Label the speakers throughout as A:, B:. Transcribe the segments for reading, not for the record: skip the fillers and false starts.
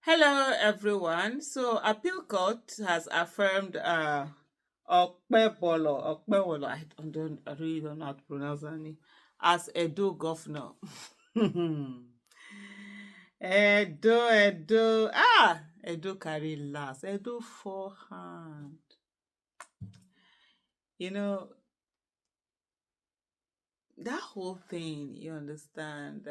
A: Hello, everyone. So, Appeal Court has affirmed Okpebholo, I really don't know how to pronounce her name, as Edo governor. Edo carry last. Edo forehand. You know, that whole thing, you understand,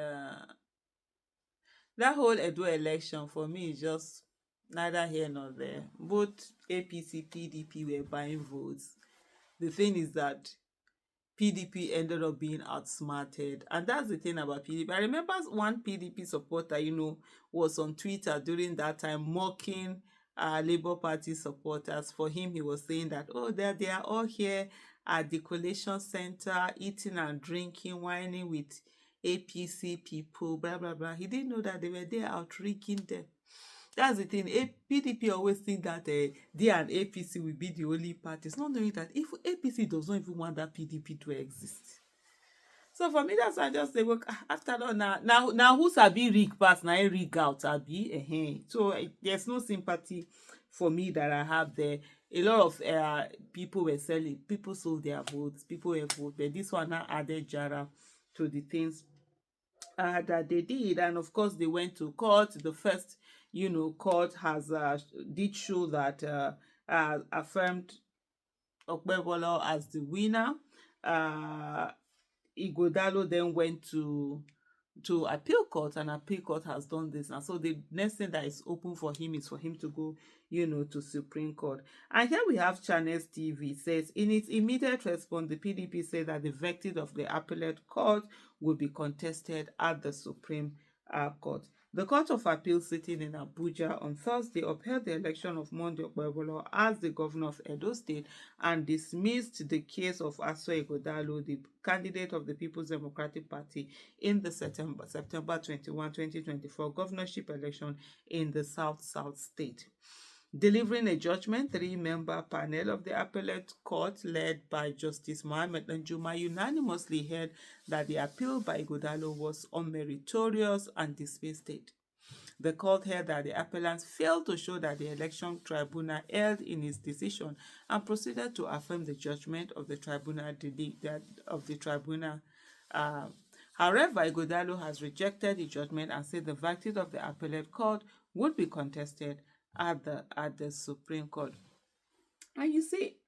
A: that whole Edo election for me is just neither here nor there. Both APC, PDP were buying votes. The thing is that PDP ended up being outsmarted. And that's the thing about PDP. I remember one PDP supporter, was on Twitter during that time mocking Labour Party supporters. For him, he was saying that, oh, they are all here at the collation center, eating and drinking, whining with APC people, blah, blah, blah. He didn't know that they were there out rigging them. That's the thing. PDP always think that they and APC will be the only parties, not knowing that if APC does not even want that PDP to exist. So for me, that's why I just say, well, after all, now who sabi rig pass, now rig out, abi. So there's no sympathy for me that I have there. A lot of people sold their votes, people were voted. But this one now added Jara to the things that they did, and of course they went to court. The first court has did show that affirmed Okpebholo as the winner. Igodalo then went to appeal court, and appeal court has done this, and so the next thing that is open for him is for him to go to Supreme Court. And here we have Channels TV says, in its immediate response, the PDP said that the verdict of the Appellate Court will be contested at the Supreme Court. The Court of Appeal sitting in Abuja on Thursday upheld the election of Monday Okpebholo as the governor of Edo State and dismissed the case of Aso Ighodalo, the candidate of the People's Democratic Party in the September 21, 2024 governorship election in the South state. Delivering a judgment, three-member panel of the Appellate Court led by Justice Mohammed Danjuma unanimously held that the appeal by Ighodalo was unmeritorious and dismissed it. The court held that the appellants failed to show that the election tribunal erred in its decision and proceeded to affirm the judgment of the tribunal. However, Ighodalo has rejected the judgment and said the verdict of the appellate court would be contested at the Supreme Court. And you see,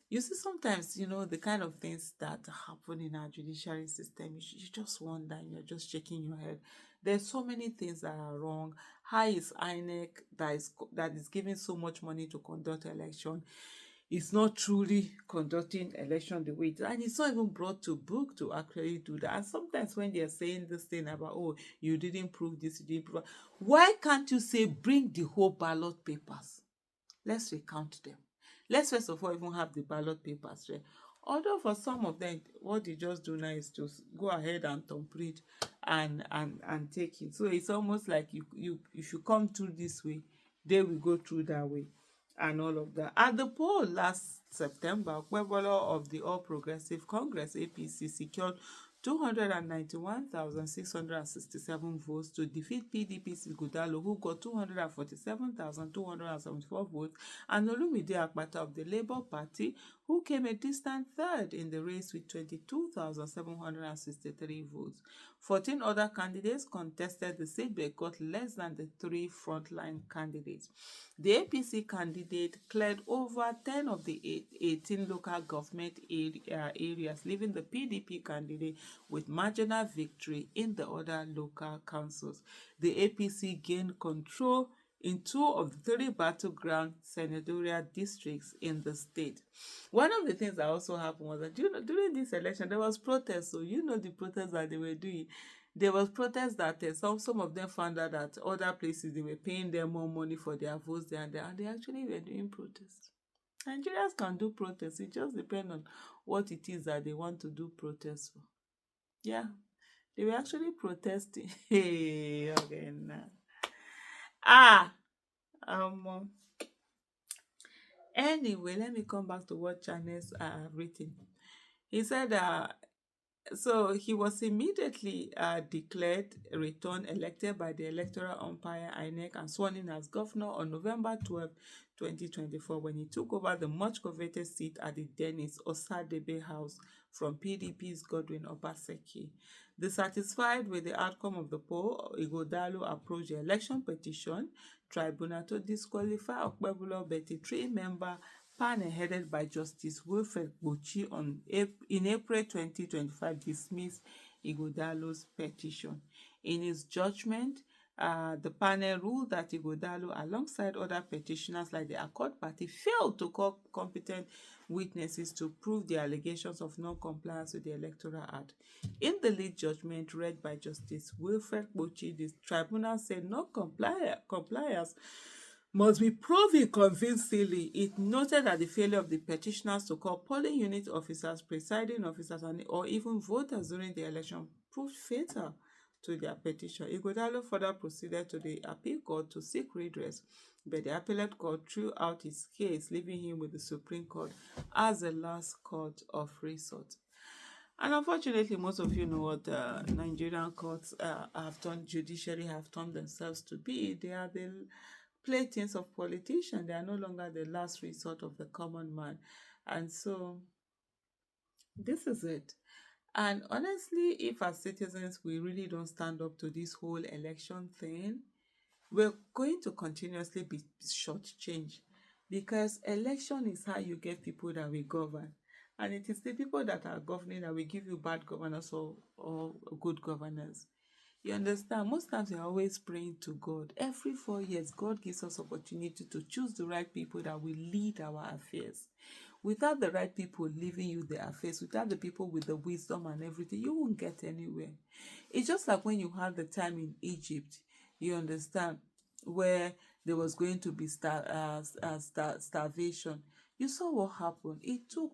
A: you see, sometimes, the kind of things that happen in our judiciary system, you just wonder and you're just shaking your head. There's so many things that are wrong. How is INEC that is giving so much money to conduct election? It's not truly conducting election the way it is, and it's not even brought to book to actually do that. And sometimes when they're saying this thing about, oh, you didn't prove this, you didn't prove that, why can't you say bring the whole ballot papers? Let's recount them. Let's first of all even have the ballot papers there. Although for some of them, what they just do now is to go ahead and complete and take it. So it's almost like you if you come through this way, they will go through that way and all of that. At the poll last September, Okpebholo of the All Progressive Congress (APC) secured 291,667 votes to defeat PDP's Ighodalo, who got 247,274 votes, and Olumide Akpata of the Labour Party, who came a distant third in the race with 22,763 votes. 14 other candidates contested the seat but got less than the three frontline candidates. The APC candidate cleared over 10 of the 18 local government areas, leaving the PDP candidate with marginal victory in the other local councils. The APC gained control in two of the three battleground senatorial districts in the state. One of the things that also happened was that during this election there was protest. So the protests that they were doing. There was protests that some of them found out that other places they were paying them more money for their votes and they actually were doing protests. Nigerians can do protests. It just depends on what it is that they want to do protests for. Yeah, they were actually protesting. Hey, okay, now. Um. Anyway, let me come back to what Channels have written. He said So he was immediately declared returned elected by the electoral umpire INEC and sworn in as governor on November 12, 2024, when he took over the much coveted seat at the Dennis Osadebe House from PDP's Godwin Obaseki. Dissatisfied with the outcome of the poll, Ighodalo approached the election petition tribunal to disqualify Okpebholo, but a three-member panel headed by Justice Wilfred Bochi in April 2025 dismissed Ighodalo's petition. In his judgment, the panel ruled that Ighodalo, alongside other petitioners like the Accord Party, failed to call competent witnesses to prove the allegations of non-compliance with the Electoral Act. In the lead judgment read by Justice Wilfred Bochi, the tribunal said non-compliance must be proven convincingly. It noted that the failure of the petitioners to call polling unit officers, presiding officers, or even voters during the election proved fatal to their petition. Ighodalo further proceeded to the appeal court to seek redress, but the appellate court threw out his case, leaving him with the Supreme Court as the last court of resort. And unfortunately, most of you know what Nigerian courts have turned, judiciary have turned themselves to be. They are the playthings of politicians. They are no longer the last resort of the common man. And so, this is it. And honestly, if as citizens we really don't stand up to this whole election thing, we're going to continuously be shortchanged, because election is how you get people that will govern. And it is the people that are governing that will give you bad governance or good governance. You understand? Most times you're always praying to God. Every 4 years, God gives us opportunity to choose the right people that will lead our affairs. Without the right people leading you the affairs, without the people with the wisdom and everything, you won't get anywhere. It's just like when you had the time in Egypt, you understand, where there was going to be starvation. You saw what happened. It took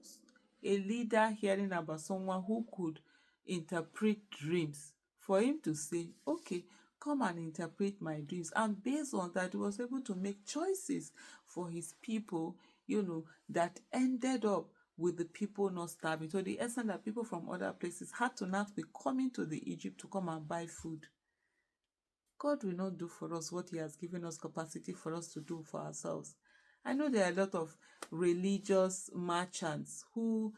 A: a leader hearing about someone who could interpret dreams for him to say, okay, come and interpret my dreams. And based on that, he was able to make choices for his people, that ended up with the people not starving. To the extent that people from other places had to not be coming to the Egypt to come and buy food. God will not do for us what he has given us capacity for us to do for ourselves. I know there are a lot of religious merchants who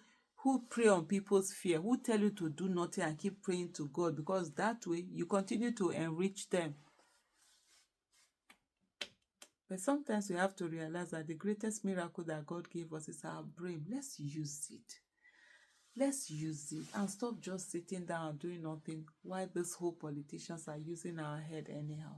A: prey on people's fear, who tell you to do nothing and keep praying to God, because that way you continue to enrich them. But sometimes we have to realize that the greatest miracle that God gave us is our brain. Let's use it. Let's use it and stop just sitting down and doing nothing while these whole politicians are using our head anyhow.